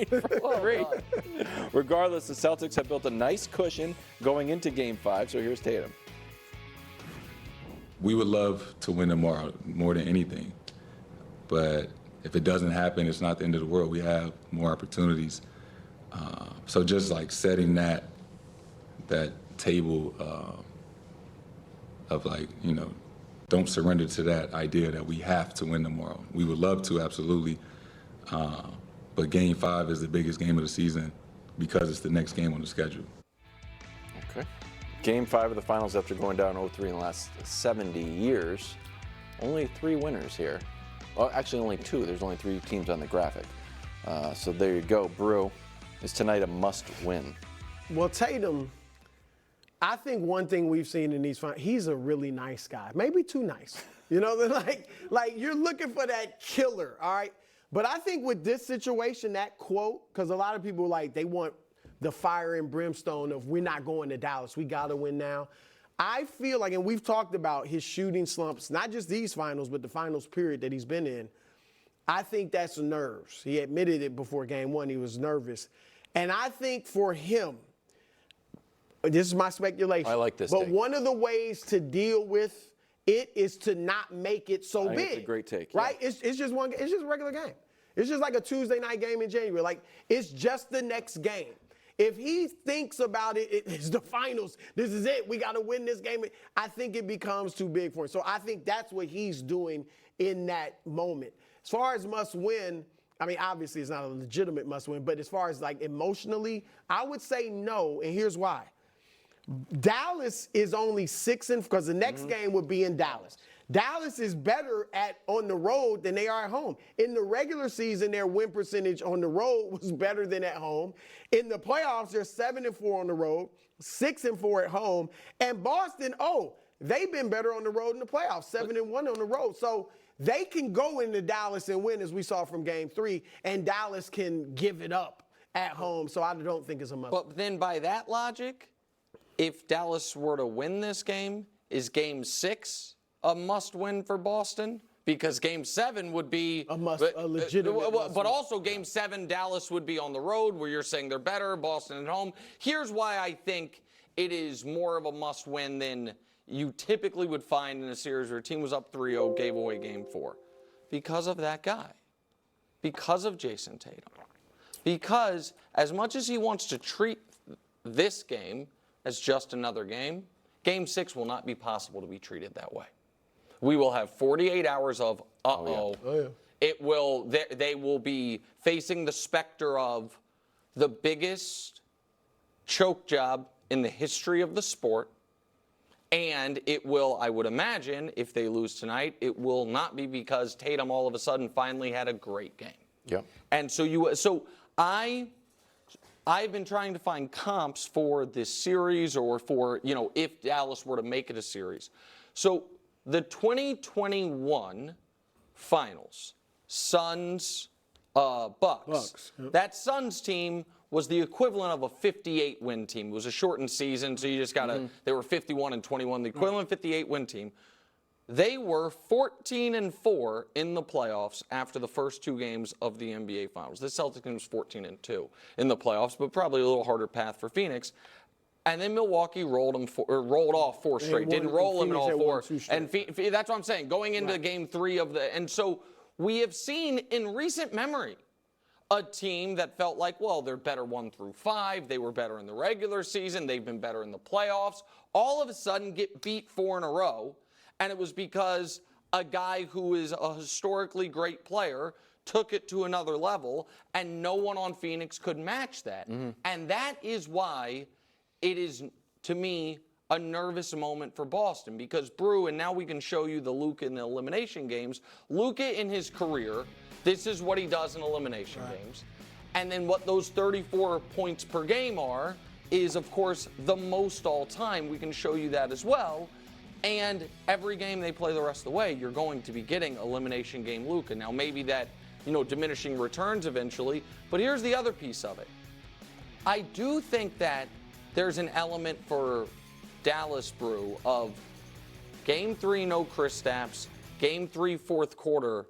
from three. Regardless, the Celtics have built a nice cushion going into Game 5, so here's Tatum. We would love to win tomorrow more than anything, but if it doesn't happen, it's not the end of the world. We have more opportunities. So just like setting that table of like, don't surrender to that idea that we have to win tomorrow. We would love to, absolutely. But Game 5 is the biggest game of the season because it's the next game on the schedule. Okay. Game 5 of the finals after going down 0-3 in the last 70 years. Only 3 winners here. Well, actually only 2. There's only 3 teams on the graphic. So there you go. Brew, is tonight a must-win? Well, Tatum, I think one thing we've seen in these finals, he's a really nice guy. Maybe too nice. Like you're looking for that killer, all right? But I think with this situation, that quote, because a lot of people they want the fire and brimstone of we're not going to Dallas, we got to win now. I feel like, and we've talked about his shooting slumps, not just these finals, but the finals period that he's been in. I think that's nerves. He admitted it before Game 1, he was nervous. And I think for him, this is my speculation. I like this But take. one of the ways to deal with it is to not make it so I big. think it's a great take. Right? Yeah. It's just a regular game. It's just like a Tuesday night game in January. Like, it's just the next game. If he thinks about it, it's the finals. This is it. We got to win this game. I think it becomes too big for him. So I think that's what he's doing in that moment. As far as must win, I mean, obviously it's not a legitimate must win, but as far as emotionally, I would say no, and here's why. Dallas is only 6-4 because the next game would be in Dallas. Dallas is better on the road than they are at home. In the regular season, their win percentage on the road was better than at home. In the playoffs, they're 7-4 on the road, 6-4 at home. And Boston, they've been better on the road in the playoffs, 7-1 on the road. So they can go into Dallas and win, as we saw from Game 3, and Dallas can give it up at home. So I don't think it's a must. But then by that logic, if Dallas were to win this game, is Game 6 a must-win for Boston? Because Game 7 would be a legitimate must. But also Game 7, Dallas would be on the road, where you're saying they're better, Boston at home. Here's why I think it is more of a must-win than you typically would find in a series where a team was up 3-0, gave away Game 4. Because of that guy. Because of Jason Tatum. Because as much as he wants to treat this game as just another game, Game 6 will not be possible to be treated that way. We will have 48 hours of It will. They will be facing the specter of the biggest choke job in the history of the sport. And it will, I would imagine, if they lose tonight, it will not be because Tatum all of a sudden finally had a great game. Yeah. And I've been trying to find comps for this series, or for, if Dallas were to make it a series. So the 2021 finals, Suns, Bucks. Yep. That Suns team was the equivalent of a 58-win team. It was a shortened season, so you just got to, they were 51-21, the equivalent 58-win team. They were 14-4 in the playoffs after the first 2 games of the NBA Finals. The Celtics team was 14-2 in the playoffs, but probably a little harder path for Phoenix. And then Milwaukee rolled off 4 straight. Didn't roll them in all 4. And that's what I'm saying. Going into Game 3 of the, and so we have seen in recent memory a team that felt like, well, they're better 1 through 5. They were better in the regular season. They've been better in the playoffs. All of a sudden get beat 4 in a row. And it was because a guy who is a historically great player took it to another level, and no one on Phoenix could match that. And that is why it is, to me, a nervous moment for Boston. Because Brew, and now we can show you the Luka in the elimination games. Luka in his career, this is what he does in elimination games. And then what those 34 points per game are is, of course, the most all time. We can show you that as well. And every game they play the rest of the way, you're going to be getting elimination game Luka. Now, maybe that, diminishing returns eventually. But here's the other piece of it. I do think that there's an element for Dallas, Brew, of Game 3, no Kristaps, Game 3, fourth quarter,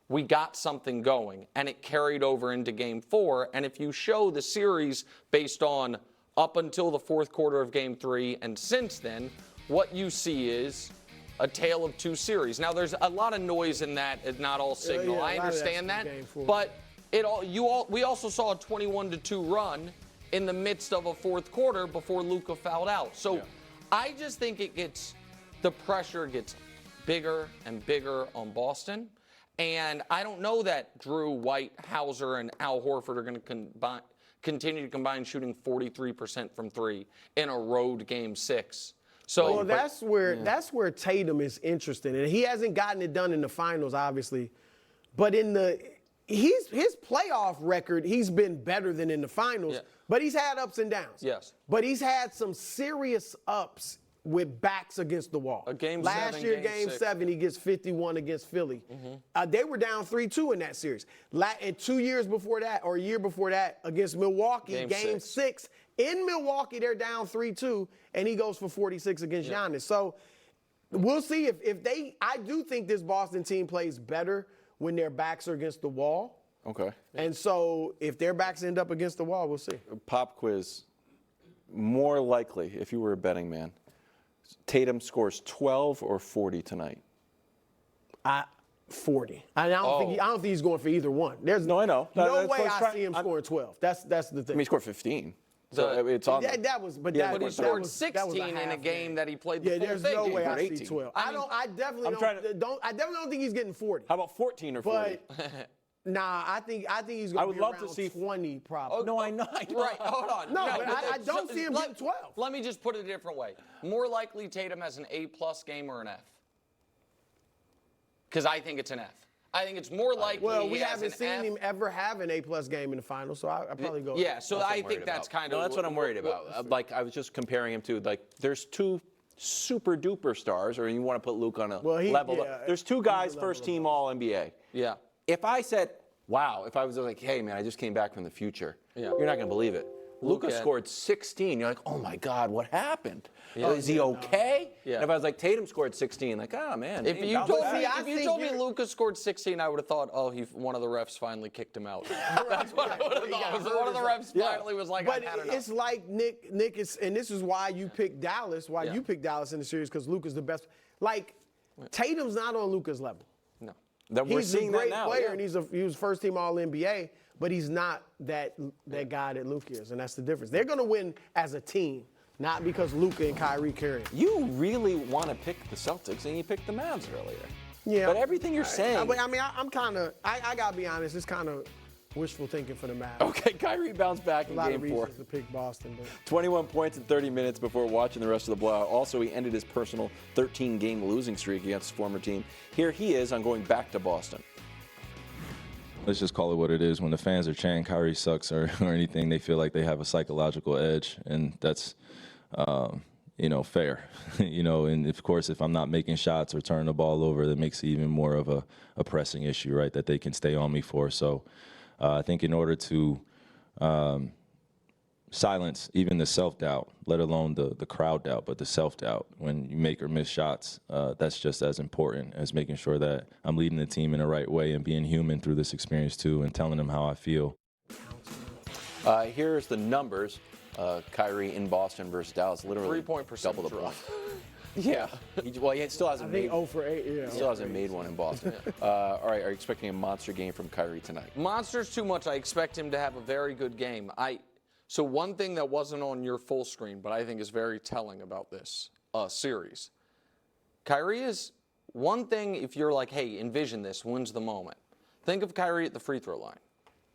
we got something going, and it carried over into Game 4. And if you show the series based on up until the fourth quarter of Game 3 and since then, what you see is a tale of two series. Now, there's a lot of noise in that. It's not all signal. Yeah, I understand that. But we also saw a 21-2 run in the midst of a fourth quarter before Luka fouled out. So I just think the pressure gets bigger and bigger on Boston. And I don't know that Drew, White, Hauser, and Al Horford are going to continue to combine shooting 43% from three in a road Game 6. So that's where Tatum is interesting, and he hasn't gotten it done in the finals, obviously, but his playoff record, he's been better than in the finals. Yeah. But he's had ups and downs. Yes. But he's had some serious ups with backs against the wall. Last year, Game 7, he gets 51 against Philly. They were down 3-2 in that series. And 2 years before that, or a year before that, against Milwaukee, Game 6. In Milwaukee, they're down 3-2, and he goes for 46 against Giannis. So we'll see if they – I do think this Boston team plays better when their backs are against the wall. Okay. And so if their backs end up against the wall, we'll see. Pop quiz. More likely, if you were a betting man, Tatum scores 12 or 40 tonight? 40. I don't think he's going for either one. There's No, I know. no way I see him scoring 12. That's the thing. I mean, he scored 15. So it's on. That was, but Yeah, that But he was, scored that was 16 a in half a game that he played Yeah, the full there's thing no game. way I see 18. 12. I I definitely I'm don't think he's getting 40. How about 14 or 40? But nah, I think he's going to be love around to see 20 probably. No, I know. Right, hold on. No, but I don't see him getting 12. Let me just put it a different way. More likely Tatum has an A+ game or an F? Because I think it's an F. I think it's more likely Well, we he has haven't an seen F. him ever have an A+ game in the finals, so I probably go. Yeah, so I think that's kind of. No, that's what I'm worried about. Like, I was just comparing him to, like, there's two super duper stars, or you want to put Luke on a level. There's two guys, first team All NBA. Yeah. If I said, wow, if I was like, hey, man, I just came back from the future, you're not going to believe it. Luka scored 16. You're like, oh, my God, what happened? Is he okay? Yeah. And if I was like, Tatum scored 16, like, oh, man. If you told me Luka scored 16, I would have thought, oh, one of the refs finally kicked him out. That's what I would have thought. One of the refs finally was like, but I've had enough. it's like Nick is, and this is why you picked Dallas. You picked Dallas in the series because Luka's the best. Like, Tatum's not on Luka's level. No. We're He's seeing a great that now. player, and he was first team All NBA, but he's not that guy that Luka is, and that's the difference. They're going to win as a team, not because Luka and Kyrie carry it. You really want to pick the Celtics, and you picked the Mavs earlier. Yeah. But everything you're saying. I mean, I'm kind of, I got to be honest, it's kind of wishful thinking for the Mavs. Okay, Kyrie bounced back A in lot Game of 4. reasons to pick Boston. But 21 points in 30 minutes before watching the rest of the blowout. Also, he ended his personal 13-game losing streak against his former team. Here he is on going back to Boston. Let's just call it what it is. When the fans are chanting Kyrie sucks or anything, they feel like they have a psychological edge, and that's, fair. And of course, if I'm not making shots or turning the ball over, that makes it even more of a pressing issue, right, that they can stay on me for. So I think in order to silence even the self-doubt, let alone the crowd doubt, but the self-doubt when you make or miss shots, that's just as important as making sure that I'm leading the team in the right way and being human through this experience too and telling them how I feel. Here's the numbers. Kyrie in Boston versus Dallas, literally 3-point double the drop. points. Yeah. He still hasn't I think made 0 for 8. Yeah. Still hasn't made one in Boston. All right, are you expecting a monster game from Kyrie tonight? Monster's too much. I expect him to have a very good game. So one thing that wasn't on your full screen, but I think is very telling about this series, Kyrie is one thing. If you're like, hey, envision this, when's the moment? Think of Kyrie at the free throw line,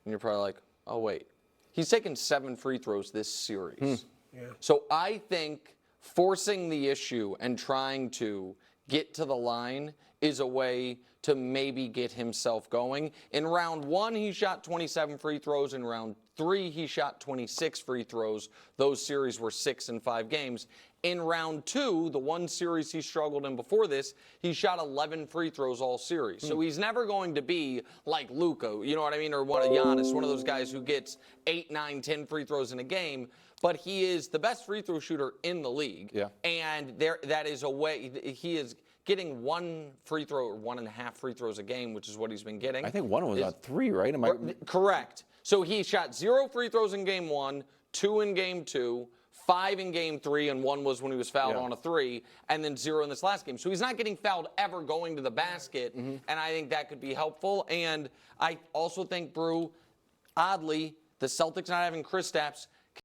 and you're probably like, oh wait, he's taken 7 free throws this series. Yeah. So I think forcing the issue and trying to get to the line is a way to maybe get himself going. In round 1, he shot 27 free throws. In round 3, he shot 26 free throws. Those series were 6 and 5 games. In round 2, the one series he struggled in before this, he shot 11 free throws all series. So he's never going to be like Luka, you know what I mean, or Giannis, one of those guys who gets 8, 9, 10 free throws in a game. But he is the best free throw shooter in the league. Yeah. And that is a way, he is getting 1 free throw or 1.5 free throws a game, which is what he's been getting. I think one was on 3, right? Am I? Correct. So he shot 0 free throws in game 1, 2 in game 2, 5 in game 3, and 1 was when he was fouled on a 3, and then 0 in this last game. So he's not getting fouled ever going to the basket, and I think that could be helpful. And I also think, Brew, oddly, the Celtics not having Kristaps